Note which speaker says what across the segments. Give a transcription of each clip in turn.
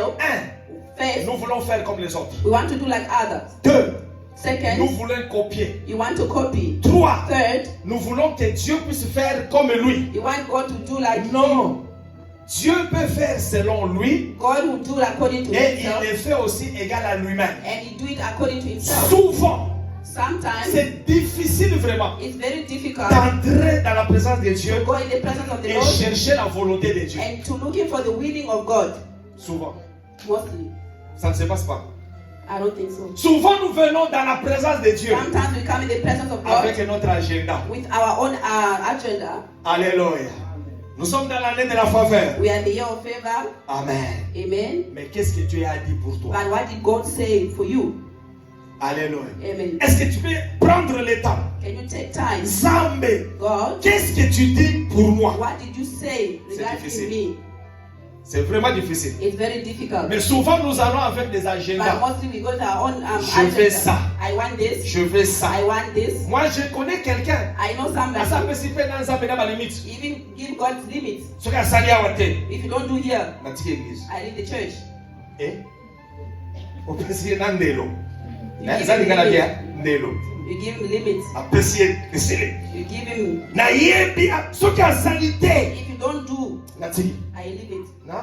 Speaker 1: will. First,
Speaker 2: nous voulons faire comme les autres.
Speaker 1: we want to do like others.
Speaker 2: 2,
Speaker 1: Second,
Speaker 2: nous voulons copier.
Speaker 1: you want to copy.
Speaker 2: 3,
Speaker 1: Third,
Speaker 2: nous voulons que Dieu puisse faire comme lui.
Speaker 1: you want God to do like him.
Speaker 2: Non. Dieu peut faire selon lui
Speaker 1: God will do according to
Speaker 2: et
Speaker 1: himself.
Speaker 2: il le fait aussi égal à lui-même.
Speaker 1: And he do it according to himself.
Speaker 2: Souvent,
Speaker 1: Sometimes
Speaker 2: c'est difficile vraiment
Speaker 1: it's very difficult
Speaker 2: d'entrer dans la présence de Dieu
Speaker 1: to go in the presence of the
Speaker 2: et
Speaker 1: Lord
Speaker 2: chercher la volonté de Dieu.
Speaker 1: and to looking for the willing of God.
Speaker 2: Souvent,
Speaker 1: Mostly,
Speaker 2: ça ne se passe pas.
Speaker 1: I don't think so.
Speaker 2: Souvent, nous venons dans la présence de Dieu
Speaker 1: Sometimes we come in the presence of God
Speaker 2: avec notre agenda.
Speaker 1: with our own agenda.
Speaker 2: Alléluia. Nous sommes dans l'année de la faveur.
Speaker 1: We are in the year of favor.
Speaker 2: Amen.
Speaker 1: Amen.
Speaker 2: Mais qu'est-ce que Dieu a dit pour toi?
Speaker 1: But what did God say for you?
Speaker 2: Alléluia.
Speaker 1: Amen.
Speaker 2: Est-ce que tu peux prendre le temps?
Speaker 1: Can you take time?
Speaker 2: Zambé,
Speaker 1: God,
Speaker 2: qu'est-ce que tu dis pour moi?
Speaker 1: what did you say regarding
Speaker 2: difficile.
Speaker 1: me?
Speaker 2: C'est vraiment difficile.
Speaker 1: It's very difficult.
Speaker 2: Mais souvent, nous allons avec des
Speaker 1: But
Speaker 2: agendas.
Speaker 1: mostly we go to our own
Speaker 2: Je
Speaker 1: agenda.
Speaker 2: veux ça.
Speaker 1: I want this.
Speaker 2: Je veux ça.
Speaker 1: I want this.
Speaker 2: Moi, je connais quelqu'un.
Speaker 1: I know
Speaker 2: Ça
Speaker 1: somebody.
Speaker 2: peut s'y faire dans sa pédale à la limite.
Speaker 1: Even give God's limits.
Speaker 2: Ce qu'il y a sali à Wate.
Speaker 1: If you don't do here,
Speaker 2: Dans la église.
Speaker 1: I leave the church.
Speaker 2: Eh? On peut essayer dans Ndelo.
Speaker 1: You
Speaker 2: Ça,
Speaker 1: give
Speaker 2: il y a
Speaker 1: him
Speaker 2: bien.
Speaker 1: limits.
Speaker 2: Ndelo.
Speaker 1: You give him limits.
Speaker 2: On peut essayer de essayer.
Speaker 1: You give him.
Speaker 2: Na yebi ce qu'il y a salité.
Speaker 1: If you don't do,
Speaker 2: Nathalie.
Speaker 1: I leave it.
Speaker 2: Non,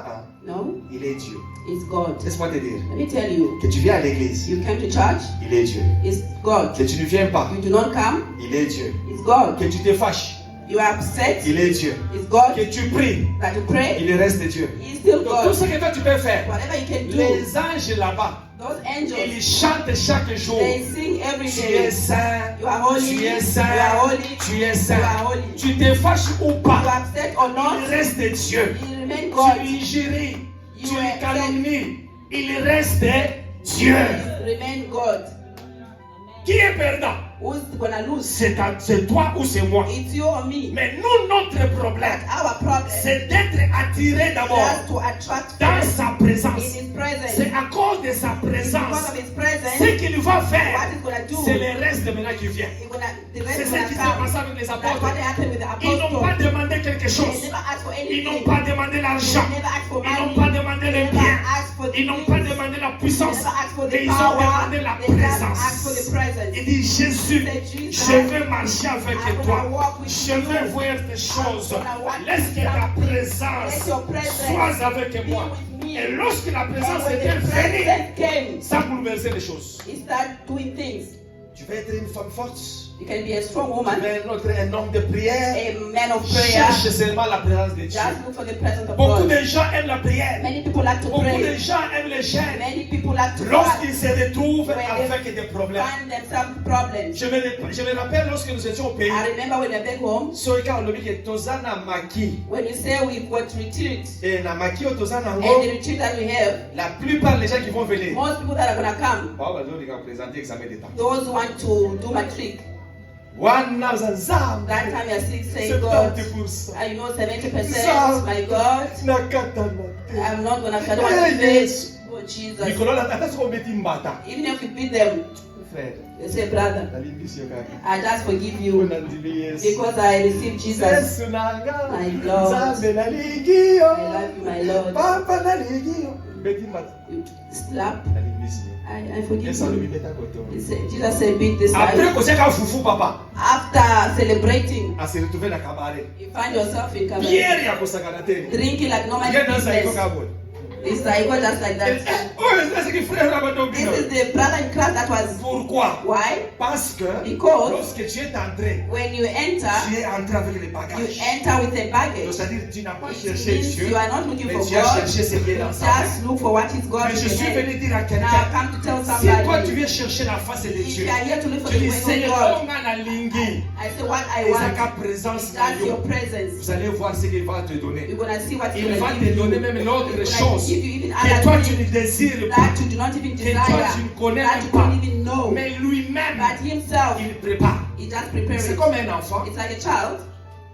Speaker 1: No,
Speaker 2: il est Dieu.
Speaker 1: it's God.
Speaker 2: Laisse-moi te dire.
Speaker 1: Let me tell you.
Speaker 2: Que tu viens à l'église.
Speaker 1: You come to church,
Speaker 2: Il est Dieu.
Speaker 1: it's God.
Speaker 2: Que tu ne viens pas.
Speaker 1: You do not come,
Speaker 2: Il est Dieu.
Speaker 1: it's God.
Speaker 2: Que tu te fâches.
Speaker 1: You are upset,
Speaker 2: Il est Dieu.
Speaker 1: it's God.
Speaker 2: Que tu pries.
Speaker 1: That you pray,
Speaker 2: Il reste Dieu.
Speaker 1: He's still
Speaker 2: Donc tout
Speaker 1: God.
Speaker 2: ce que toi tu peux faire.
Speaker 1: Whatever you can do,
Speaker 2: Les anges là-bas,
Speaker 1: those angels,
Speaker 2: ils chantent chaque jour.
Speaker 1: they sing every
Speaker 2: Tu es
Speaker 1: day.
Speaker 2: saint.
Speaker 1: You are holy.
Speaker 2: Tu es
Speaker 1: You
Speaker 2: saint.
Speaker 1: are holy.
Speaker 2: Tu es
Speaker 1: You
Speaker 2: saint.
Speaker 1: are holy.
Speaker 2: Tu te fâches ou
Speaker 1: You
Speaker 2: pas.
Speaker 1: are upset or
Speaker 2: Il
Speaker 1: not,
Speaker 2: reste Dieu.
Speaker 1: He remain
Speaker 2: Tu
Speaker 1: God.
Speaker 2: injuries.
Speaker 1: You
Speaker 2: Tu
Speaker 1: are
Speaker 2: les calomnies. Il reste Dieu.
Speaker 1: Remain God.
Speaker 2: Qui est perdant?
Speaker 1: Who's gonna lose?
Speaker 2: C'est toi ou c'est moi.
Speaker 1: It's you or me.
Speaker 2: Mais nous, notre problème,
Speaker 1: Our problem
Speaker 2: c'est d'être attiré d'abord
Speaker 1: just to attract
Speaker 2: dans
Speaker 1: in
Speaker 2: sa présence.
Speaker 1: His presence.
Speaker 2: C'est à cause de sa
Speaker 1: Because
Speaker 2: présence.
Speaker 1: of His presence,
Speaker 2: Ce qu'il va faire,
Speaker 1: what He's gonna do,
Speaker 2: c'est le reste maintenant qui vient.
Speaker 1: the rest
Speaker 2: C'est
Speaker 1: is
Speaker 2: ce
Speaker 1: gonna
Speaker 2: qui s'est
Speaker 1: come.
Speaker 2: passé avec les
Speaker 1: That's
Speaker 2: apôtres.
Speaker 1: what happened with the
Speaker 2: Ils n'ont pas
Speaker 1: apostles.
Speaker 2: demandé quelque
Speaker 1: They
Speaker 2: chose.
Speaker 1: never asked for
Speaker 2: Ils n'ont
Speaker 1: anything.
Speaker 2: pas demandé l'argent.
Speaker 1: They never asked for
Speaker 2: Ils n'ont
Speaker 1: money.
Speaker 2: pas demandé les
Speaker 1: They never
Speaker 2: biens.
Speaker 1: asked for the
Speaker 2: Ils n'ont pas
Speaker 1: things.
Speaker 2: demandé la
Speaker 1: They
Speaker 2: puissance.
Speaker 1: never asked for
Speaker 2: Mais
Speaker 1: the
Speaker 2: ils ont
Speaker 1: power.
Speaker 2: demandé la
Speaker 1: They just asked for the
Speaker 2: présence.
Speaker 1: presence.
Speaker 2: Il dit Jésus,
Speaker 1: Say, Jesus,
Speaker 2: je veux marcher avec
Speaker 1: I'm gonna
Speaker 2: toi.
Speaker 1: walk with
Speaker 2: Je
Speaker 1: you.
Speaker 2: veux voir tes choses.
Speaker 1: I'm gonna walk
Speaker 2: Laisse que
Speaker 1: with
Speaker 2: ta
Speaker 1: you.
Speaker 2: présence
Speaker 1: Let your presence
Speaker 2: soit avec moi.
Speaker 1: be with me.
Speaker 2: Et lorsque la présence
Speaker 1: And when
Speaker 2: était
Speaker 1: the
Speaker 2: venue,
Speaker 1: presence came,
Speaker 2: ça bouleversait les choses.
Speaker 1: He started doing things.
Speaker 2: Tu veux être une femme forte.
Speaker 1: You can be a strong
Speaker 2: Tu
Speaker 1: woman,
Speaker 2: veux être un homme de prière.
Speaker 1: a man of prayer.
Speaker 2: Cherche seulement la présence de Dieu.
Speaker 1: Just look for the presence of
Speaker 2: Beaucoup
Speaker 1: God.
Speaker 2: de gens aiment la prière.
Speaker 1: Many people like to
Speaker 2: Beaucoup de
Speaker 1: pray.
Speaker 2: gens aiment les chaînes.
Speaker 1: Many people like to
Speaker 2: Lorsqu'ils
Speaker 1: fight.
Speaker 2: se retrouvent
Speaker 1: When they
Speaker 2: avec des problèmes.
Speaker 1: find themselves problems.
Speaker 2: Je me rappelle lorsque nous étions au pays.
Speaker 1: I remember when I back home,
Speaker 2: Soika olobi ke toza na maki.
Speaker 1: when you say we've got retreat,
Speaker 2: Et na maki o toza na
Speaker 1: and
Speaker 2: ngo.
Speaker 1: the retreat that we have,
Speaker 2: La plupart des gens qui vont venir.
Speaker 1: most people that are gonna come,
Speaker 2: Bah, bah, ils vont présenter examen d'état.
Speaker 1: those who want to do matric,
Speaker 2: Wana zanzam.
Speaker 1: that time you're sick, say God,
Speaker 2: 70%.
Speaker 1: you know 70%, my God,
Speaker 2: Nakata na.
Speaker 1: I'm not gonna, I don't want to face, oh Jesus.
Speaker 2: Mikolo la tata siko beti mbata.
Speaker 1: Even if you beat them,
Speaker 2: Frère.
Speaker 1: they say, brother,
Speaker 2: Nalimbisi yo kaka.
Speaker 1: I just forgive you
Speaker 2: Ona ndibi Yesu.
Speaker 1: because I received Jesus.
Speaker 2: Yesu nanga.
Speaker 1: My Lord.
Speaker 2: Nzambe nalingi yo.
Speaker 1: I love you, my Lord.
Speaker 2: Papa nalingi yo. Beti mbata.
Speaker 1: You slap,
Speaker 2: Nalimbisi yo.
Speaker 1: I forgive
Speaker 2: Yesu alobi
Speaker 1: you.
Speaker 2: beta koto.
Speaker 1: Jesus said, beat this
Speaker 2: Après
Speaker 1: life.
Speaker 2: koseka fufu papa.
Speaker 1: After celebrating,
Speaker 2: A se retrouver na kabare.
Speaker 1: you find yourself in Cameroon,
Speaker 2: Pierre ya kosakana te.
Speaker 1: drinking like normal
Speaker 2: Pierre dansa iko
Speaker 1: business.
Speaker 2: kabore.
Speaker 1: It's like God just like that.
Speaker 2: Oh, c'est ce que frère là
Speaker 1: This is the brother in Christ that was.
Speaker 2: Pourquoi?
Speaker 1: Why?
Speaker 2: Parce que
Speaker 1: Because
Speaker 2: lorsque tu es entré,
Speaker 1: when you enter,
Speaker 2: tu es entré avec les
Speaker 1: you
Speaker 2: bagages.
Speaker 1: enter with a
Speaker 2: Donc,
Speaker 1: baggage.
Speaker 2: c'est-à-dire tu n'as pas
Speaker 1: It
Speaker 2: cherché
Speaker 1: means
Speaker 2: Dieu,
Speaker 1: you are not looking
Speaker 2: mais
Speaker 1: for
Speaker 2: tu as
Speaker 1: God.
Speaker 2: cherché ce qui est dans sa main.
Speaker 1: Just look for what is God
Speaker 2: Mais je
Speaker 1: in
Speaker 2: suis
Speaker 1: your hand.
Speaker 2: venu dire à
Speaker 1: Now
Speaker 2: quelqu'un,
Speaker 1: come to tell
Speaker 2: si toi tu
Speaker 1: somebody,
Speaker 2: viens chercher la face de
Speaker 1: if
Speaker 2: Dieu,
Speaker 1: you are here to look for
Speaker 2: tu
Speaker 1: the
Speaker 2: dis
Speaker 1: face of
Speaker 2: Seigneur,
Speaker 1: God,
Speaker 2: on a lingi,
Speaker 1: I say what I
Speaker 2: et sa
Speaker 1: want.
Speaker 2: présence,
Speaker 1: That's your presence.
Speaker 2: vous allez voir ce qu'il va te donner.
Speaker 1: You're gonna see what
Speaker 2: Il
Speaker 1: He's
Speaker 2: va
Speaker 1: gonna
Speaker 2: te
Speaker 1: give
Speaker 2: donner
Speaker 1: you.
Speaker 2: même
Speaker 1: He's
Speaker 2: l'autre
Speaker 1: gonna
Speaker 2: chose
Speaker 1: give you even
Speaker 2: que toi
Speaker 1: other
Speaker 2: tu ne
Speaker 1: things
Speaker 2: désires pas,
Speaker 1: that you do not even
Speaker 2: que toi
Speaker 1: desire,
Speaker 2: tu ne connais
Speaker 1: that
Speaker 2: même
Speaker 1: you
Speaker 2: pas,
Speaker 1: don't even know.
Speaker 2: mais lui-même,
Speaker 1: But Himself,
Speaker 2: il prépare.
Speaker 1: He just prepares
Speaker 2: C'est
Speaker 1: it.
Speaker 2: comme un enfant.
Speaker 1: It's like a child.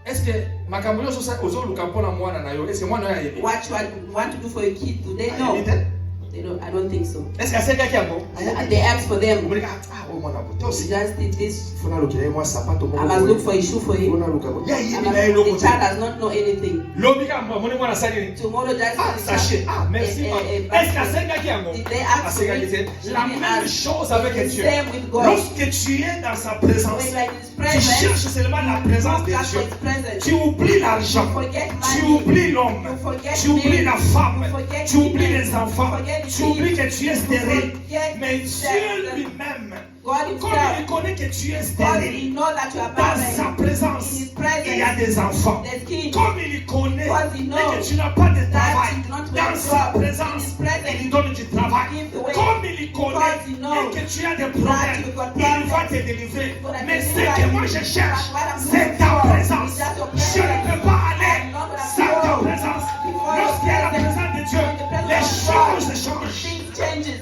Speaker 2: Est-ce que makambo nyonso ozoluka mpona mwana na yo ese mwana oyo ayebi?
Speaker 1: What you want to do for your kid, do they know?
Speaker 2: Ayebi te?
Speaker 1: I don't think so.
Speaker 2: Est-ce que c'est quelqu'un qui a bon?
Speaker 1: And they asked for them.
Speaker 2: Vous me dites, ah, oh, mon amour, toi
Speaker 1: She
Speaker 2: aussi.
Speaker 1: just did this.
Speaker 2: Faut n'a l'autre, moi, ça pas ton
Speaker 1: I must look for a shoe for him. The child does not know anything. Tomorrow just
Speaker 2: Ah, sachez. Ah, merci. Est-ce que c'est quelqu'un qui a bon?
Speaker 1: Did they ask for it?
Speaker 2: La même chose avec Dieu.
Speaker 1: Same with God.
Speaker 2: Lorsque tu es dans sa présence,
Speaker 1: When you are in His
Speaker 2: tu
Speaker 1: presence,
Speaker 2: cherches seulement la présence de
Speaker 1: look for
Speaker 2: Dieu.
Speaker 1: His presence.
Speaker 2: Tu oublies l'argent,
Speaker 1: You forget
Speaker 2: tu
Speaker 1: money.
Speaker 2: oublies l'homme,
Speaker 1: You forget
Speaker 2: tu oublies
Speaker 1: me.
Speaker 2: la femme,
Speaker 1: You forget
Speaker 2: tu oublies
Speaker 1: me.
Speaker 2: les enfants,
Speaker 1: You forget
Speaker 2: tu
Speaker 1: me.
Speaker 2: oublies que tu es stérile.
Speaker 1: forget
Speaker 2: Mais
Speaker 1: that
Speaker 2: Dieu lui-même,
Speaker 1: God
Speaker 2: comme il
Speaker 1: Himself,
Speaker 2: connaît que tu es
Speaker 1: God,
Speaker 2: stérile,
Speaker 1: He knows that you are
Speaker 2: dans sa
Speaker 1: barren.
Speaker 2: présence,
Speaker 1: In His
Speaker 2: il y a
Speaker 1: presence,
Speaker 2: des enfants.
Speaker 1: there's kids.
Speaker 2: Comme il connaît
Speaker 1: Because he knows
Speaker 2: et que tu n'as pas de travail,
Speaker 1: you do not
Speaker 2: dans
Speaker 1: have
Speaker 2: sa
Speaker 1: job.
Speaker 2: présence,
Speaker 1: In his presence,
Speaker 2: il lui donne du travail.
Speaker 1: give the way.
Speaker 2: Comme il connaît
Speaker 1: Because he knows
Speaker 2: et que tu as des
Speaker 1: that
Speaker 2: problèmes,
Speaker 1: you've got
Speaker 2: il va
Speaker 1: problems.
Speaker 2: te délivrer.
Speaker 1: So that
Speaker 2: Mais
Speaker 1: you
Speaker 2: ce
Speaker 1: can
Speaker 2: que moi
Speaker 1: find
Speaker 2: je
Speaker 1: it.
Speaker 2: cherche,
Speaker 1: But what I'm
Speaker 2: c'est
Speaker 1: looking
Speaker 2: ta
Speaker 1: for
Speaker 2: présence.
Speaker 1: is just your
Speaker 2: Je ne peux pas aller
Speaker 1: I'm not gonna
Speaker 2: sans ta
Speaker 1: go
Speaker 2: présence.
Speaker 1: before your
Speaker 2: Lorsqu'il y a la
Speaker 1: presence.
Speaker 2: présence de Dieu,
Speaker 1: The presence
Speaker 2: les
Speaker 1: of
Speaker 2: choses
Speaker 1: God.
Speaker 2: changent.
Speaker 1: Things changes.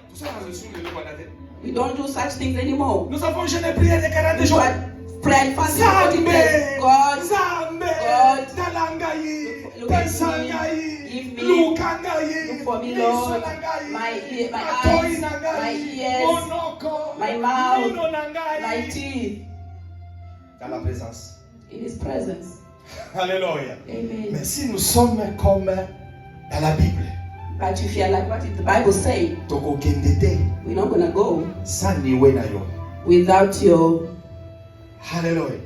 Speaker 2: Tout ça, on a reçu le nom à la tête.
Speaker 1: We don't do such things anymore.
Speaker 2: Nous avons jeûné prié de 40 jours.
Speaker 1: But prayer and fasting for 40 days. God,
Speaker 2: Zambe,
Speaker 1: God,
Speaker 2: Talangayi,
Speaker 1: look at me,
Speaker 2: Pensangayi,
Speaker 1: give me,
Speaker 2: Lukangayi,
Speaker 1: look for me, Lord,
Speaker 2: Misonangayi,
Speaker 1: my ear, my
Speaker 2: Atoi
Speaker 1: eyes,
Speaker 2: Nangayi,
Speaker 1: my ears,
Speaker 2: Monoko,
Speaker 1: my mouth,
Speaker 2: Nuno Nangayi.
Speaker 1: my teeth,
Speaker 2: Dans la présence.
Speaker 1: in His presence.
Speaker 2: Alléluia.
Speaker 1: Amen.
Speaker 2: Mais si nous sommes comme dans la Bible,
Speaker 1: But if you are like what the Bible says,
Speaker 2: toko kendete,
Speaker 1: we're not going to go
Speaker 2: sans niwe na yo.
Speaker 1: without your,
Speaker 2: Alléluia.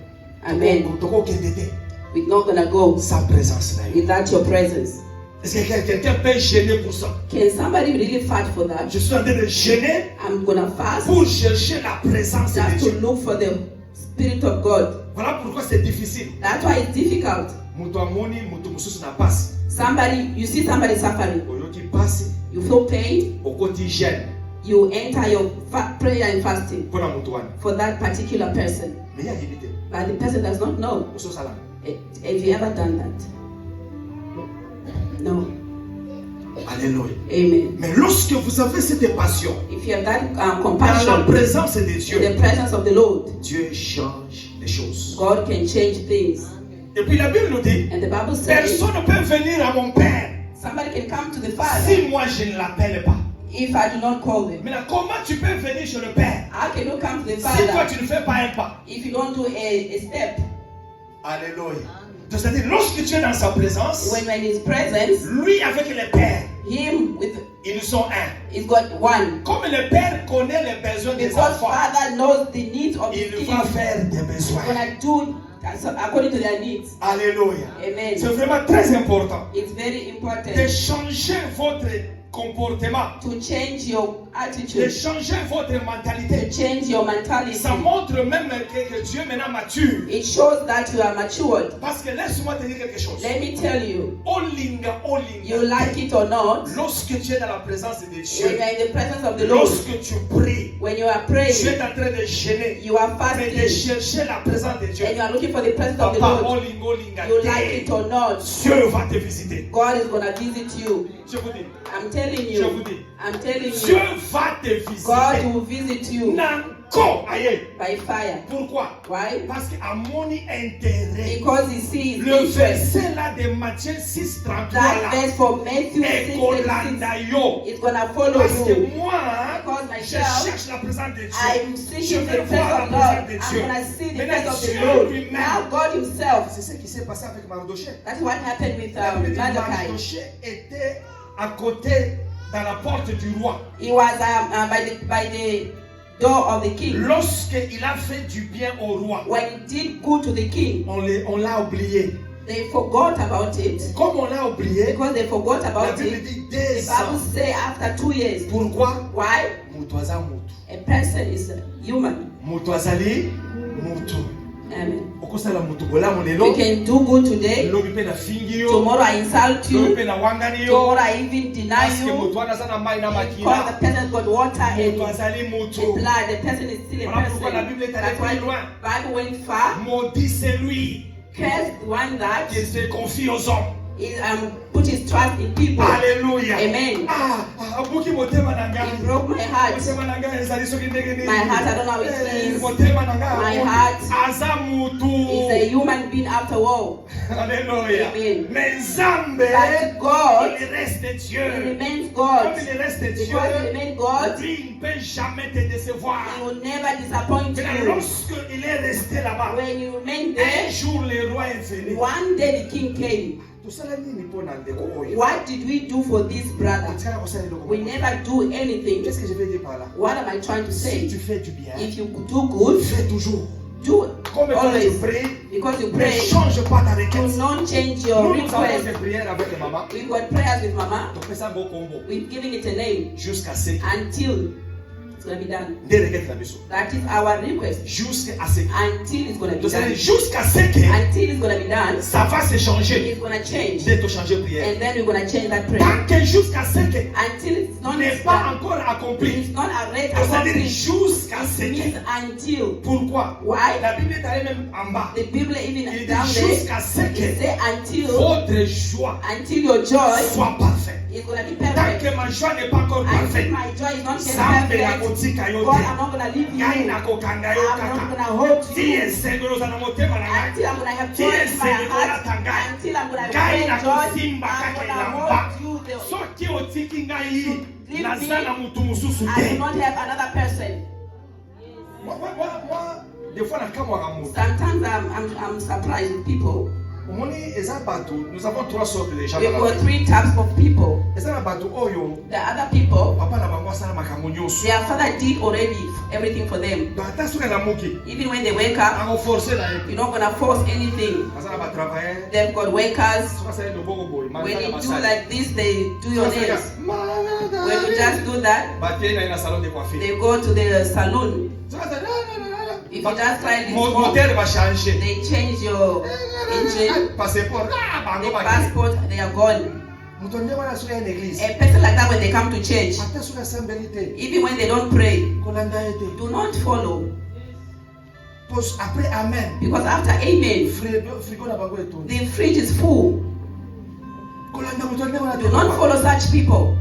Speaker 1: amen.
Speaker 2: Toko kendete,
Speaker 1: We're not going to go
Speaker 2: sans présence na yo.
Speaker 1: without your presence.
Speaker 2: Est-ce que quelqu'un peut gêner pour ça?
Speaker 1: Can somebody really fight for that?
Speaker 2: Je suis en train de gêner
Speaker 1: I'm going to fast
Speaker 2: pour chercher la présence de
Speaker 1: just to
Speaker 2: Dieu.
Speaker 1: look for the Spirit of God.
Speaker 2: Voilà pourquoi c'est difficile.
Speaker 1: That's why it's difficult.
Speaker 2: Mutu amoni, mutu mususu na passe.
Speaker 1: Somebody, you see somebody suffering,
Speaker 2: Oyoki passe,
Speaker 1: you feel pain,
Speaker 2: okoti gêne.
Speaker 1: you enter your prayer and fasting
Speaker 2: Pona mutu wana.
Speaker 1: for that particular person.
Speaker 2: Mais ya yibite.
Speaker 1: But the person does not know.
Speaker 2: Oso sala.
Speaker 1: Have you ever done that? No.
Speaker 2: Alléluia.
Speaker 1: Amen.
Speaker 2: Mais lorsque vous avez cette passion
Speaker 1: If you have that
Speaker 2: dans la
Speaker 1: compassion
Speaker 2: présence de
Speaker 1: in
Speaker 2: Dieu,
Speaker 1: the presence of the Lord,
Speaker 2: Dieu change les choses.
Speaker 1: God can change things.
Speaker 2: Et puis la Bible nous dit,
Speaker 1: And the Bible says,
Speaker 2: personne ne peut venir à mon Père
Speaker 1: somebody can come to the Father
Speaker 2: si moi je ne l'appelle pas.
Speaker 1: if I do not call them.
Speaker 2: Maintenant, comment tu peux venir chez le Père
Speaker 1: How can you come to the
Speaker 2: si toi
Speaker 1: Father
Speaker 2: tu ne fais pas un pas?
Speaker 1: if you don't do a step?
Speaker 2: Alléluia. C'est-à-dire, lorsque tu es dans sa présence,
Speaker 1: When you're in His presence,
Speaker 2: lui avec le Père,
Speaker 1: Him with
Speaker 2: ils sont un.
Speaker 1: He's got one.
Speaker 2: Comme le Père connaît les besoins des
Speaker 1: Because
Speaker 2: enfants,
Speaker 1: Father knows the needs of
Speaker 2: il
Speaker 1: His
Speaker 2: va
Speaker 1: kids.
Speaker 2: faire des besoins.
Speaker 1: He's gonna do according to their needs.
Speaker 2: Alléluia.
Speaker 1: Amen.
Speaker 2: C'est vraiment très important
Speaker 1: It's very
Speaker 2: de
Speaker 1: important
Speaker 2: changer votre comportement,
Speaker 1: to change your
Speaker 2: de
Speaker 1: attitude,
Speaker 2: changer votre
Speaker 1: to
Speaker 2: mentalité.
Speaker 1: change your mentality.
Speaker 2: Ça montre même que Dieu est maintenant mature.
Speaker 1: It shows that you are matured.
Speaker 2: Parce que laisse-moi te dire quelque chose.
Speaker 1: Let me tell you,
Speaker 2: Olinga,
Speaker 1: you like it or not,
Speaker 2: lorsque tu es dans la présence de
Speaker 1: when
Speaker 2: Dieu,
Speaker 1: you are in the presence of the Lord,
Speaker 2: lorsque tu pries,
Speaker 1: when you are
Speaker 2: tu
Speaker 1: praying,
Speaker 2: es en train de gêner,
Speaker 1: you are
Speaker 2: mais de
Speaker 1: fasting,
Speaker 2: chercher la présence de Dieu.
Speaker 1: and you are looking for the presence of the
Speaker 2: Papa,
Speaker 1: Lord,
Speaker 2: olinga,
Speaker 1: you like it or not,
Speaker 2: Dieu va te visiter.
Speaker 1: God is gonna visit you.
Speaker 2: Je vous dis,
Speaker 1: I'm telling
Speaker 2: je vous
Speaker 1: you.
Speaker 2: dis,
Speaker 1: I'm telling
Speaker 2: Dieu
Speaker 1: you.
Speaker 2: va te visiter.
Speaker 1: God will visit you
Speaker 2: Nanko, aïe.
Speaker 1: by fire.
Speaker 2: Pourquoi?
Speaker 1: Why?
Speaker 2: Parce qu'à mon intérêt,
Speaker 1: Because He sees
Speaker 2: le
Speaker 1: interest.
Speaker 2: verset là de Matthieu 6, 33
Speaker 1: That
Speaker 2: là,
Speaker 1: verse from Matthew 6
Speaker 2: est
Speaker 1: and 6,
Speaker 2: Kolanda yo.
Speaker 1: it's gonna follow
Speaker 2: Parce que
Speaker 1: you.
Speaker 2: moi,
Speaker 1: Because
Speaker 2: je
Speaker 1: myself,
Speaker 2: cherche la présence de Dieu.
Speaker 1: I'm
Speaker 2: Je
Speaker 1: seeking
Speaker 2: veux
Speaker 1: the
Speaker 2: voir
Speaker 1: presence
Speaker 2: la
Speaker 1: of
Speaker 2: présence
Speaker 1: God.
Speaker 2: de
Speaker 1: I'm
Speaker 2: Dieu.
Speaker 1: gonna see the
Speaker 2: Maintenant,
Speaker 1: presence of the
Speaker 2: Dieu
Speaker 1: Lord.
Speaker 2: lui-même.
Speaker 1: Now God Himself.
Speaker 2: C'est ce qui s'est passé avec Mardochée.
Speaker 1: That's what happened with Mordecai.
Speaker 2: Mardochée était à côté dans la porte du roi.
Speaker 1: He was by the door of the king.
Speaker 2: Lorsqu'il a fait du bien au roi,
Speaker 1: When he did good to the king,
Speaker 2: on l'a oublié.
Speaker 1: they forgot about it.
Speaker 2: Comme on l'a oublié,
Speaker 1: Because they forgot
Speaker 2: la
Speaker 1: about
Speaker 2: Bible
Speaker 1: it,
Speaker 2: dit
Speaker 1: the
Speaker 2: 2
Speaker 1: Bible
Speaker 2: ans.
Speaker 1: says after 2 years.
Speaker 2: Pourquoi?
Speaker 1: Why?
Speaker 2: Mutu aza mutu.
Speaker 1: A person is human.
Speaker 2: Mutu azali mutu.
Speaker 1: Amen.
Speaker 2: Okosala mutu bolamu
Speaker 1: You
Speaker 2: lelo.
Speaker 1: can do good today.
Speaker 2: Lobi pe na fingi yo.
Speaker 1: Tomorrow I insult
Speaker 2: Lobi
Speaker 1: you.
Speaker 2: pe na wangani
Speaker 1: Tomorrow
Speaker 2: yo.
Speaker 1: I even deny
Speaker 2: Parce que
Speaker 1: you.
Speaker 2: mutu wana sana mai na
Speaker 1: Because the
Speaker 2: makila.
Speaker 1: person got water and
Speaker 2: Mutu azali mutu.
Speaker 1: blood. The person is still a
Speaker 2: Voilà pourquoi la
Speaker 1: person.
Speaker 2: Bible est allée
Speaker 1: That's why
Speaker 2: plus loin.
Speaker 1: the Bible went far.
Speaker 2: Maudit celui
Speaker 1: Cursed one that
Speaker 2: qui se confie aux hommes.
Speaker 1: put his trust in people.
Speaker 2: Alléluia.
Speaker 1: Amen.
Speaker 2: Ah,
Speaker 1: He broke my heart. My heart, I don't know how it is. My heart is a human being after all.
Speaker 2: Alléluia.
Speaker 1: Amen.
Speaker 2: Mais Nzambe,
Speaker 1: But God,
Speaker 2: il reste
Speaker 1: He
Speaker 2: Dieu.
Speaker 1: remains God.
Speaker 2: Comme il reste Dieu,
Speaker 1: Because He remains God,
Speaker 2: il ne peut jamais te décevoir.
Speaker 1: He will never disappoint
Speaker 2: Mais
Speaker 1: you.
Speaker 2: lorsqu'il est resté là-bas,
Speaker 1: When you remain
Speaker 2: un
Speaker 1: there,
Speaker 2: jour le roi est venu.
Speaker 1: one day the king came. What did we do for this brother? We never do anything.
Speaker 2: Qu'est-ce que je veux dire par là?
Speaker 1: What am I trying to
Speaker 2: Si
Speaker 1: say?
Speaker 2: tu fais du bien,
Speaker 1: If you do good,
Speaker 2: fais toujours.
Speaker 1: do it
Speaker 2: Comme quand tu
Speaker 1: always.
Speaker 2: pries,
Speaker 1: Because you
Speaker 2: ne
Speaker 1: pray,
Speaker 2: change pas ta
Speaker 1: do
Speaker 2: requête.
Speaker 1: not change your
Speaker 2: Nous avons
Speaker 1: request.
Speaker 2: des prières avec maman.
Speaker 1: We've got prayers with Mama.
Speaker 2: Donc fais ça beau combo.
Speaker 1: We've given it a name
Speaker 2: Jusqu'à ce que
Speaker 1: until it's going to be done.
Speaker 2: des requêtes la maison.
Speaker 1: That is our request.
Speaker 2: Jusqu'à ce que.
Speaker 1: Until it's going to be
Speaker 2: Donc ça veut
Speaker 1: done.
Speaker 2: dire jusqu'à ce que
Speaker 1: Until it's going to be done,
Speaker 2: ça va se changer.
Speaker 1: it's going to change.
Speaker 2: De te changer prière.
Speaker 1: And then we're going to change that prayer.
Speaker 2: Tant que jusqu'à ce que
Speaker 1: Until it's not
Speaker 2: n'est pas
Speaker 1: done.
Speaker 2: encore accompli.
Speaker 1: It's not a rate
Speaker 2: Donc ça veut dire
Speaker 1: accomplished.
Speaker 2: jusqu'à ce
Speaker 1: It
Speaker 2: que.
Speaker 1: means until.
Speaker 2: Pourquoi?
Speaker 1: Why?
Speaker 2: La Bible est allée même en bas.
Speaker 1: The Bible even
Speaker 2: Il dit
Speaker 1: down there,
Speaker 2: jusqu'à ce
Speaker 1: it
Speaker 2: que
Speaker 1: say until
Speaker 2: votre joie
Speaker 1: your joy
Speaker 2: soit parfaite.
Speaker 1: is going to be
Speaker 2: Tant
Speaker 1: perfect.
Speaker 2: que ma joie n'est pas encore
Speaker 1: Until
Speaker 2: parfaite,
Speaker 1: my joy is not yet
Speaker 2: Nzambe
Speaker 1: perfect,
Speaker 2: nakotika yo
Speaker 1: God,
Speaker 2: te.
Speaker 1: I'm not going to leave you.
Speaker 2: Ngai
Speaker 1: I'm
Speaker 2: nakokanga yo
Speaker 1: not
Speaker 2: kaka.
Speaker 1: going to hold
Speaker 2: Ti
Speaker 1: you.
Speaker 2: esengoloza na motema na ngai.
Speaker 1: Until I'm going to have
Speaker 2: Ti
Speaker 1: joy in my
Speaker 2: esengolola
Speaker 1: heart.
Speaker 2: tangai.
Speaker 1: Until I'm going to
Speaker 2: Ngai
Speaker 1: have joy.
Speaker 2: nakosimba
Speaker 1: I'm
Speaker 2: kaka
Speaker 1: going to
Speaker 2: elamba.
Speaker 1: hold you.
Speaker 2: Soki otiki ngai
Speaker 1: Leave
Speaker 2: naza
Speaker 1: me.
Speaker 2: na mutu mosusu
Speaker 1: I
Speaker 2: te.
Speaker 1: do not have another person.
Speaker 2: Moi, des fois nakamwaka moto.
Speaker 1: Sometimes I'm surprised with people.
Speaker 2: Omoni eza bato, nous avons trois sortes de gens
Speaker 1: We've
Speaker 2: dans la
Speaker 1: got
Speaker 2: vie.
Speaker 1: three types of people.
Speaker 2: Eza na bato oyo
Speaker 1: The other people,
Speaker 2: papa na bango asala makambo nyonso.
Speaker 1: their father did already everything for them.
Speaker 2: Donc ata soki alamuki
Speaker 1: Even when they wake up,
Speaker 2: akoforce na ye.
Speaker 1: you're not going to force anything.
Speaker 2: Aza na batravailleur.
Speaker 1: They've got workers.
Speaker 2: Soki asali loboko boye,
Speaker 1: When
Speaker 2: manzala
Speaker 1: you do
Speaker 2: basali.
Speaker 1: like this, they do your
Speaker 2: Soki
Speaker 1: nails.
Speaker 2: asali malada.
Speaker 1: When you just do that,
Speaker 2: Batie na ye na salon de coiffure.
Speaker 1: they go to the salon.
Speaker 2: Soki asali
Speaker 1: If you just try this
Speaker 2: moteur va changer.
Speaker 1: they change your engine,
Speaker 2: Passeport.
Speaker 1: the
Speaker 2: Bango ba.
Speaker 1: passport, they are gone.
Speaker 2: Muto nde wana soki ya église.
Speaker 1: A person like that, when they come to church,
Speaker 2: Ata soki asambeli te.
Speaker 1: even when they don't pray,
Speaker 2: Kolanda ye te.
Speaker 1: do not follow.
Speaker 2: Pos après amen.
Speaker 1: Because after amen,
Speaker 2: Frigo na bango etondi.
Speaker 1: the fridge is full.
Speaker 2: Kolanda muto nde wana te.
Speaker 1: Do not follow such people.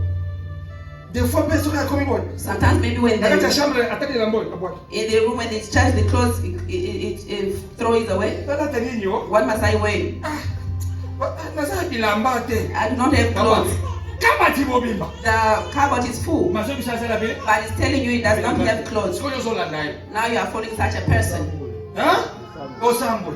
Speaker 2: Des fois pe soki akomi boye.
Speaker 1: Sometimes maybe when
Speaker 2: Nakati ya
Speaker 1: they're
Speaker 2: chambre atali na mboye abwaki.
Speaker 1: in the room, when they charge the clothes, it throws away.
Speaker 2: Tala te nini yo?
Speaker 1: What must I wear?
Speaker 2: Naza bilamba te.
Speaker 1: I do not have clothes.
Speaker 2: Kama ti mobimba.
Speaker 1: The cupboard is full,
Speaker 2: Maso bisa sala be.
Speaker 1: but it's telling you it does not have clothes.
Speaker 2: Sikoyo zolanda ye.
Speaker 1: Now you are following such a person.
Speaker 2: Hein? Osambo.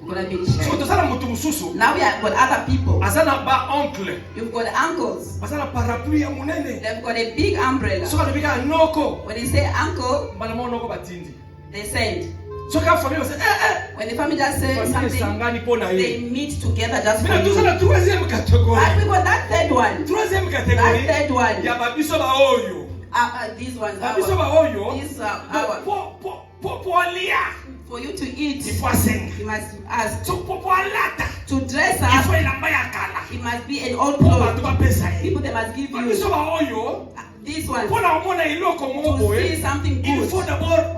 Speaker 1: You're gonna be
Speaker 2: So
Speaker 1: shamed.
Speaker 2: tozala mutu mususu.
Speaker 1: Now we have got other people.
Speaker 2: Azana ba oncle.
Speaker 1: You've got uncles.
Speaker 2: Bazala parapluie ya munene.
Speaker 1: They've got a big umbrella.
Speaker 2: Soka nobika noko.
Speaker 1: When they say uncle,
Speaker 2: Bana mo noko batindi.
Speaker 1: they send.
Speaker 2: Soka famille say
Speaker 1: When the family just says
Speaker 2: Famille
Speaker 1: something,
Speaker 2: sangani pona
Speaker 1: they
Speaker 2: ye.
Speaker 1: meet together just for
Speaker 2: Mina
Speaker 1: you.
Speaker 2: tozala troisième catégorie.
Speaker 1: But we got that third one.
Speaker 2: Troisième
Speaker 1: That
Speaker 2: catégorie.
Speaker 1: third one.
Speaker 2: Ya babiso ba oyo.
Speaker 1: These ones
Speaker 2: Babiso ba
Speaker 1: are
Speaker 2: oyo.
Speaker 1: these are our.
Speaker 2: Po lia.
Speaker 1: For you to eat,
Speaker 2: Il faut aseng.
Speaker 1: you must ask.
Speaker 2: So po alata.
Speaker 1: To dress
Speaker 2: Il faut
Speaker 1: up,
Speaker 2: ilamba ya kala.
Speaker 1: it must be an old
Speaker 2: Po
Speaker 1: clothes.
Speaker 2: bato ba pesa ye.
Speaker 1: People they must give
Speaker 2: Babiso
Speaker 1: you
Speaker 2: ba oyo.
Speaker 1: this one
Speaker 2: Pona omona iloko mo
Speaker 1: to
Speaker 2: boye.
Speaker 1: see something
Speaker 2: Il
Speaker 1: good.
Speaker 2: faut d'abord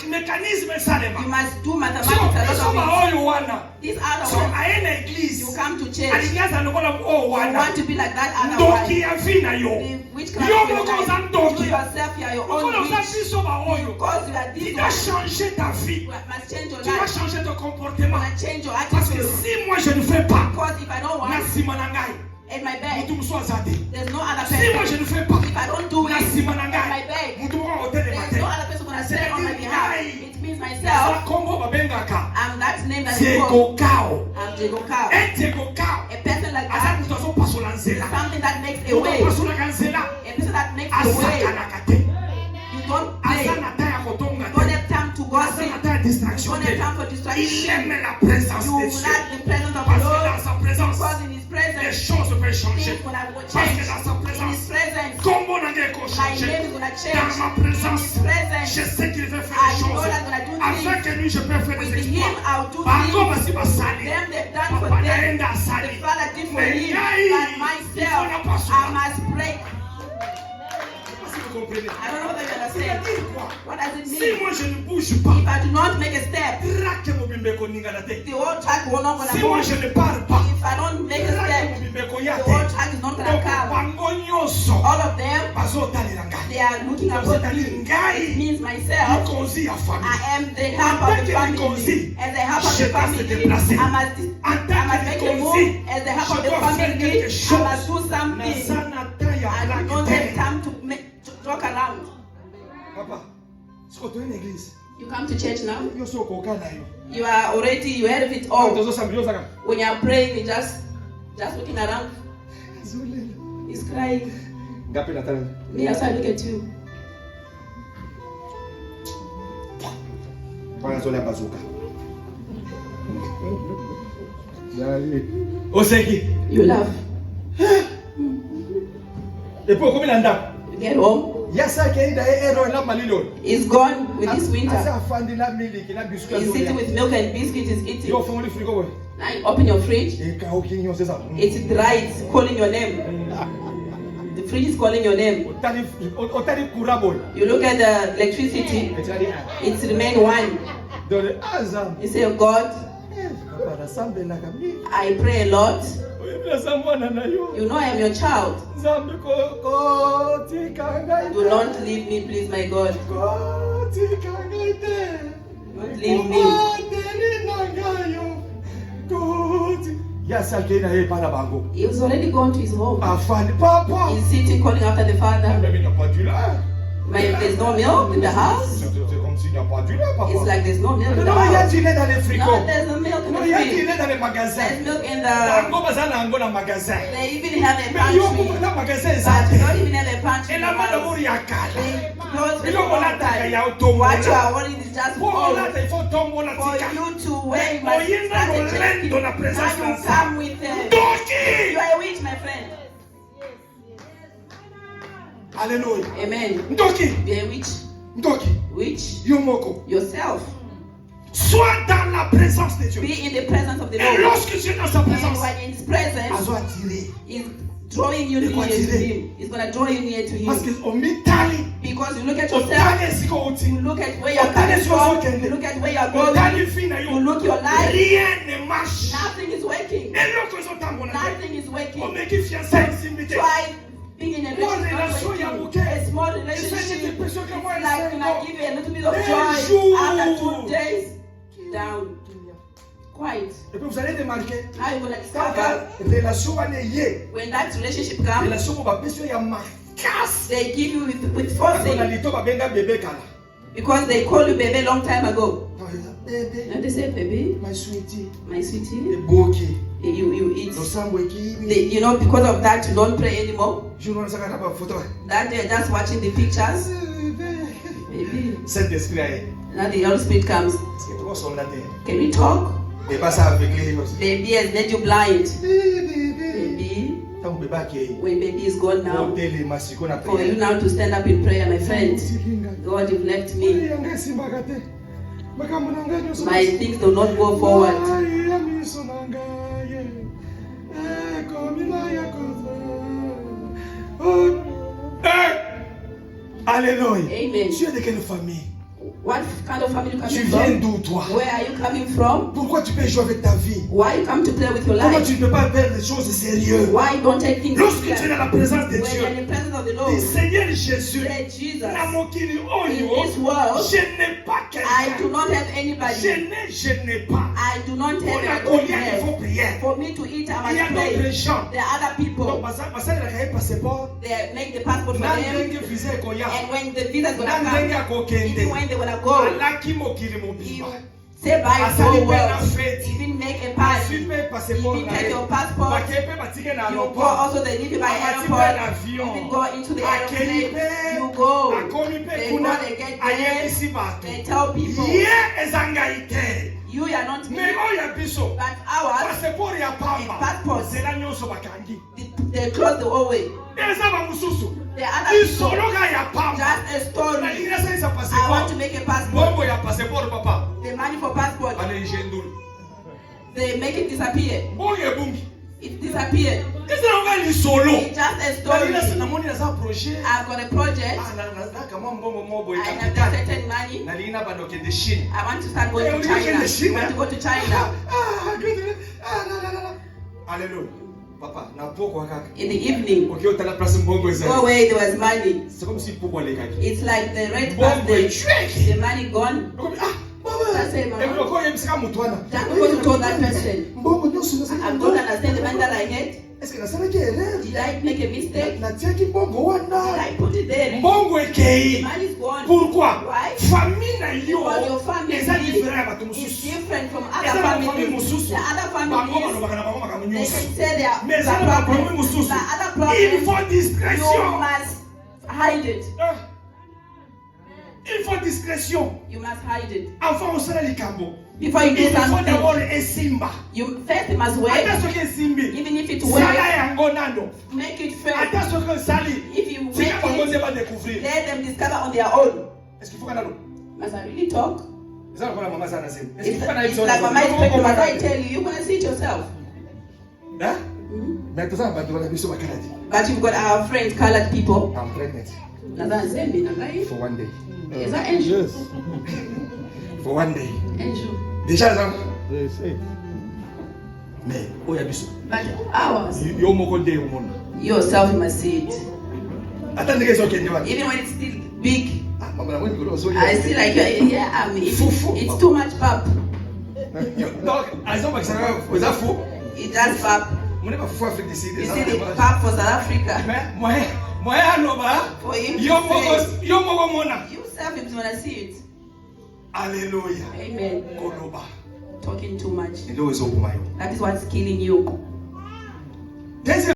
Speaker 2: mécanisme salema.
Speaker 1: You must do
Speaker 2: So
Speaker 1: mathematics a
Speaker 2: biso
Speaker 1: lot
Speaker 2: ba
Speaker 1: of it.
Speaker 2: oyo wana.
Speaker 1: This other
Speaker 2: So
Speaker 1: one,
Speaker 2: aena église.
Speaker 1: you come to church.
Speaker 2: Alinyaza lokola o
Speaker 1: You
Speaker 2: wana.
Speaker 1: want to be like that other
Speaker 2: Ndoki
Speaker 1: one.
Speaker 2: ya vina yo.
Speaker 1: Which
Speaker 2: Yo
Speaker 1: class you
Speaker 2: moko
Speaker 1: like?
Speaker 2: oza
Speaker 1: You
Speaker 2: ndoki.
Speaker 1: yourself, you are your
Speaker 2: Lokola
Speaker 1: own
Speaker 2: oza
Speaker 1: witch.
Speaker 2: biso ba oyo.
Speaker 1: Because you are
Speaker 2: Tu
Speaker 1: this
Speaker 2: dois
Speaker 1: one,
Speaker 2: changer ta vie.
Speaker 1: you must change your
Speaker 2: Tu dois
Speaker 1: life.
Speaker 2: changer ton
Speaker 1: You
Speaker 2: comportement.
Speaker 1: must change your
Speaker 2: Parce que
Speaker 1: attitude.
Speaker 2: si moi je ne fais pas,
Speaker 1: Because if I don't
Speaker 2: na
Speaker 1: want
Speaker 2: sima na ngai,
Speaker 1: in my bed,
Speaker 2: mutu musu azate.
Speaker 1: there's no other
Speaker 2: Si moi je
Speaker 1: person.
Speaker 2: ne fais pas,
Speaker 1: If I don't do
Speaker 2: na
Speaker 1: it
Speaker 2: sima na
Speaker 1: in my
Speaker 2: ngai,
Speaker 1: bed,
Speaker 2: mutu moko hotel de
Speaker 1: there's no
Speaker 2: matin.
Speaker 1: other person gonna say on my behalf. It means
Speaker 2: Za
Speaker 1: myself.
Speaker 2: Congo babengaka.
Speaker 1: I'm that name that is called.
Speaker 2: Diego Cao.
Speaker 1: I'm Diego Cow.
Speaker 2: Un Diego Cao.
Speaker 1: A person like
Speaker 2: Aza
Speaker 1: that,
Speaker 2: mutu azopasola nzela.
Speaker 1: something that makes a
Speaker 2: Mutu
Speaker 1: way.
Speaker 2: apasolaka nzela.
Speaker 1: A person that makes a way.
Speaker 2: Asakanaka te.
Speaker 1: You don't play.
Speaker 2: Aza na ta ya kotonga
Speaker 1: You don't
Speaker 2: te.
Speaker 1: have time to
Speaker 2: Aza
Speaker 1: gossip.
Speaker 2: na ta ya
Speaker 1: You
Speaker 2: distraction
Speaker 1: don't
Speaker 2: te.
Speaker 1: have time for
Speaker 2: Il
Speaker 1: distraction.
Speaker 2: aime la présence
Speaker 1: You
Speaker 2: de
Speaker 1: like
Speaker 2: Dieu.
Speaker 1: the presence of
Speaker 2: Parce
Speaker 1: the
Speaker 2: que
Speaker 1: Lord.
Speaker 2: dans sa présence,
Speaker 1: Because in His
Speaker 2: les
Speaker 1: presence,
Speaker 2: choses peuvent changer.
Speaker 1: things gonna
Speaker 2: Parce
Speaker 1: change.
Speaker 2: que dans sa
Speaker 1: In His
Speaker 2: présence,
Speaker 1: presence,
Speaker 2: comment on a qu'on
Speaker 1: my
Speaker 2: change.
Speaker 1: name is gonna
Speaker 2: Dans
Speaker 1: change.
Speaker 2: ma présence,
Speaker 1: In His presence,
Speaker 2: je sais qu'il veut faire
Speaker 1: I
Speaker 2: des
Speaker 1: know
Speaker 2: choses.
Speaker 1: that I'm gonna do
Speaker 2: Afin
Speaker 1: things.
Speaker 2: que lui, je peux faire
Speaker 1: With
Speaker 2: des
Speaker 1: Him,
Speaker 2: exploits.
Speaker 1: I'll do
Speaker 2: Par contre,
Speaker 1: things.
Speaker 2: si ma salle,
Speaker 1: Them they've done for
Speaker 2: papa
Speaker 1: them.
Speaker 2: n'a
Speaker 1: The
Speaker 2: sali.
Speaker 1: Father did for
Speaker 2: Mais
Speaker 1: him.
Speaker 2: yai,
Speaker 1: But
Speaker 2: il
Speaker 1: myself,
Speaker 2: faut la passer.
Speaker 1: I must break.
Speaker 2: Si vous comprenez.
Speaker 1: I don't know whether you
Speaker 2: C'est
Speaker 1: understand.
Speaker 2: dire quoi?
Speaker 1: What does it
Speaker 2: Si
Speaker 1: mean?
Speaker 2: moi je ne bouge pas,
Speaker 1: If I do not make a step,
Speaker 2: traque mon bimbeko ningana te.
Speaker 1: the whole track will not
Speaker 2: Si
Speaker 1: gonna
Speaker 2: moi
Speaker 1: move.
Speaker 2: je ne parle pas,
Speaker 1: If I don't make a
Speaker 2: traque mon
Speaker 1: step,
Speaker 2: bimbeko
Speaker 1: the
Speaker 2: yate.
Speaker 1: whole track is not gonna
Speaker 2: Donc,
Speaker 1: come.
Speaker 2: bango nyonso,
Speaker 1: All They are looking upon me. It means myself. I am the help of the family. As the help of the family, I must make a move. As the help of the family, I must do something. I don't have time to talk around.
Speaker 2: Papa,
Speaker 1: you come to church now. You are already, you heard of it all. When you are praying, you just looking around. He's crying. Me, as I look at you. You laugh. You get home. He's gone with this winter. He's sitting with milk and biscuit. He's eating. Now you open your fridge. It's dry. It's calling your name. The fridge is calling your name. You look at the electricity. It's remain one. You say, oh God, I pray a lot. You know I am your child. Do not leave me, please, my God. Don't leave me. He was already gone to his home. He's sitting calling after the father. There's no milk in the house. It's like there's no milk in the house. No, there's no milk in the fridge. There's milk in the... They even have a pantry. But they don't even have a pantry in the house. They close the time. What you are worried is just full. For you to where you must start a checking. Now you come with them. You are a witch, my friend.
Speaker 2: Hallelujah.
Speaker 1: Amen. Be a witch. Witch. Yourself.
Speaker 2: Sois dans la présence de Dieu.
Speaker 1: Be in the presence of the Lord.
Speaker 2: Et lorsque tu es dans sa présence,
Speaker 1: and when in His presence, He's drawing you near to Him. He's going to draw you near to Him. Because you look at yourself, you look at where you're coming from, you look at where you're going, you look at your life, nothing is working. Nothing is working. Try being in a relationship, a small relationship. It's like when I give you a little bit of joy, after 2 days, down. Quiet.
Speaker 2: Et puis vous allez remarquer,
Speaker 1: I will discover when that relationship comes, they give you with forcing. Because they call you baby long time ago. And they say, baby,
Speaker 2: my sweetie,
Speaker 1: you eat. You know, because of that, you don't pray anymore. That they're just watching the pictures. Baby. Now the Holy Spirit comes. Can we talk? Baby has made you blind. Baby. When baby is gone now, for you now to stand up in prayer, my friend, God, you've left me. My things do not go forward.
Speaker 2: Alléluia.
Speaker 1: Amen.
Speaker 2: Tu es de quelle famille?
Speaker 1: What kind of family you
Speaker 2: Tu
Speaker 1: coming
Speaker 2: viens
Speaker 1: from?
Speaker 2: d'où toi?
Speaker 1: Where are you coming from?
Speaker 2: Pourquoi tu peux jouer avec ta vie?
Speaker 1: Why you come to play with your
Speaker 2: Pourquoi
Speaker 1: life?
Speaker 2: tu ne peux pas faire des choses sérieuses?
Speaker 1: Why you don't take things
Speaker 2: Lorsque tu es
Speaker 1: serious?
Speaker 2: dans la présence de
Speaker 1: When
Speaker 2: Dieu,
Speaker 1: you're in the presence of the Lord,
Speaker 2: dis Seigneur Jésus,
Speaker 1: say Jesus,
Speaker 2: na mokili
Speaker 1: in
Speaker 2: oyo,
Speaker 1: this world,
Speaker 2: je n'ai pas
Speaker 1: I
Speaker 2: quelqu'un.
Speaker 1: do not have anybody.
Speaker 2: Je n'ai pas.
Speaker 1: I do not
Speaker 2: On a
Speaker 1: have
Speaker 2: combien il
Speaker 1: anybody.
Speaker 2: faut prier?
Speaker 1: For me to eat, I
Speaker 2: Il y a
Speaker 1: must
Speaker 2: d'autres
Speaker 1: pray.
Speaker 2: gens.
Speaker 1: There are other
Speaker 2: Donc,
Speaker 1: people.
Speaker 2: basali na kaye passeport.
Speaker 1: They make the passport for
Speaker 2: Na
Speaker 1: them.
Speaker 2: ndenge visa ekoya.
Speaker 1: And when the visa is going
Speaker 2: Na
Speaker 1: to
Speaker 2: ndenge
Speaker 1: come,
Speaker 2: akokende.
Speaker 1: even when they want to go,
Speaker 2: Alaki mokili
Speaker 1: you
Speaker 2: mobimba.
Speaker 1: say bye
Speaker 2: Asali
Speaker 1: to the
Speaker 2: pe na
Speaker 1: world.
Speaker 2: fete.
Speaker 1: Even make a party.
Speaker 2: Assume passeport
Speaker 1: Even
Speaker 2: na
Speaker 1: take
Speaker 2: ye.
Speaker 1: your passport.
Speaker 2: Bakepe batike na
Speaker 1: You go
Speaker 2: aéroport.
Speaker 1: also, they leave you by airport. Even go into the airplane. You go. They go, they get there. They tell people, you are not me. But ours, passport. They close the whole way. The other people, just a story. I want to make a passport. The money for passport, they make it disappear. It disappeared. It's just a story. I've got a project. I have got certain money. I want to start going to China. I want to go to China.
Speaker 2: Hallelujah. Papa, na poko kaka.
Speaker 1: In the evening,
Speaker 2: Okay, utala place mbongo
Speaker 1: go
Speaker 2: ezali.
Speaker 1: away, there was money.
Speaker 2: C'est comme si poko alekaki.
Speaker 1: It's like the red
Speaker 2: Mbongo
Speaker 1: the
Speaker 2: echweki.
Speaker 1: money gone.
Speaker 2: Ah, baba.
Speaker 1: That's it, mama.
Speaker 2: Eko ko yebisika mutwana.
Speaker 1: That because you told that person,
Speaker 2: Mbongo nyoso
Speaker 1: I don't understand the man that I had.
Speaker 2: Est-ce que nasalaki erreur?
Speaker 1: Did I make a mistake?
Speaker 2: Natiaki mbongo
Speaker 1: Did
Speaker 2: wana.
Speaker 1: I put it there?
Speaker 2: Mbongo
Speaker 1: The
Speaker 2: ekei.
Speaker 1: money is gone.
Speaker 2: Pourquoi?
Speaker 1: Why?
Speaker 2: Famille na yo.
Speaker 1: Because your family
Speaker 2: eza différent ya bato
Speaker 1: is
Speaker 2: mosusu.
Speaker 1: different from
Speaker 2: Eza
Speaker 1: other
Speaker 2: na famille
Speaker 1: families.
Speaker 2: mosusu.
Speaker 1: The other
Speaker 2: Bango
Speaker 1: families,
Speaker 2: balobaka na bango makambo
Speaker 1: they
Speaker 2: nyonso.
Speaker 1: can say they are
Speaker 2: Mais eza na baproblème mosusu.
Speaker 1: the other
Speaker 2: Il
Speaker 1: problem,
Speaker 2: faut
Speaker 1: you
Speaker 2: discrétion.
Speaker 1: must hide it.
Speaker 2: Il faut discrétion.
Speaker 1: You must hide it.
Speaker 2: Avant osala likambo.
Speaker 1: Before you do
Speaker 2: Il faut
Speaker 1: something,
Speaker 2: d'abord esimba.
Speaker 1: you first must wait.
Speaker 2: Ata soki esimbi.
Speaker 1: Even if it
Speaker 2: Sala
Speaker 1: works,
Speaker 2: yango nano.
Speaker 1: make it fair.
Speaker 2: Ata soki osali.
Speaker 1: If you
Speaker 2: Tika
Speaker 1: make
Speaker 2: bango nde
Speaker 1: it,
Speaker 2: ba découvrir.
Speaker 1: let them discover on their own.
Speaker 2: Est-ce qu'il faut kana lo?
Speaker 1: Must I really talk?
Speaker 2: Eza lokola mama sana sema. Est-ce qu'il
Speaker 1: It's
Speaker 2: faut kana
Speaker 1: like Mama is pregnant, but I tell you, you're going to see it yourself.
Speaker 2: Hein? Mais toza ba toza biso bakaladi.
Speaker 1: But you've got our friends, colored people.
Speaker 2: I'm pregnant
Speaker 1: Nathan send me, Nathan.
Speaker 2: for one day.
Speaker 1: Is that Angel?
Speaker 3: Yes.
Speaker 2: For one day.
Speaker 1: Angel.
Speaker 2: Déjà ça.
Speaker 3: Yes. Hey.
Speaker 2: Mais oya biso.
Speaker 1: But ours,
Speaker 2: Yo moko de umona.
Speaker 1: yourself, you must see it.
Speaker 2: Attends que soki ndi wa.
Speaker 1: Even when it's still big,
Speaker 2: Ah mama na wewe soki.
Speaker 1: I see like yeah, I mean, it's too much pap.
Speaker 2: Donc, azo bakisanga oza fou.
Speaker 1: It does pap.
Speaker 2: Mune ba fou Afrique du Sud.
Speaker 1: You see the pap for South Africa.
Speaker 2: Mais moi aloba.
Speaker 1: For him to
Speaker 2: Yo moko mona.
Speaker 1: say, yourself, if you want to see it.
Speaker 2: Alléluia.
Speaker 1: Amen.
Speaker 2: Koloba.
Speaker 1: Talking too much.
Speaker 2: Ndio uwezo kumayo.
Speaker 1: That is what's killing you.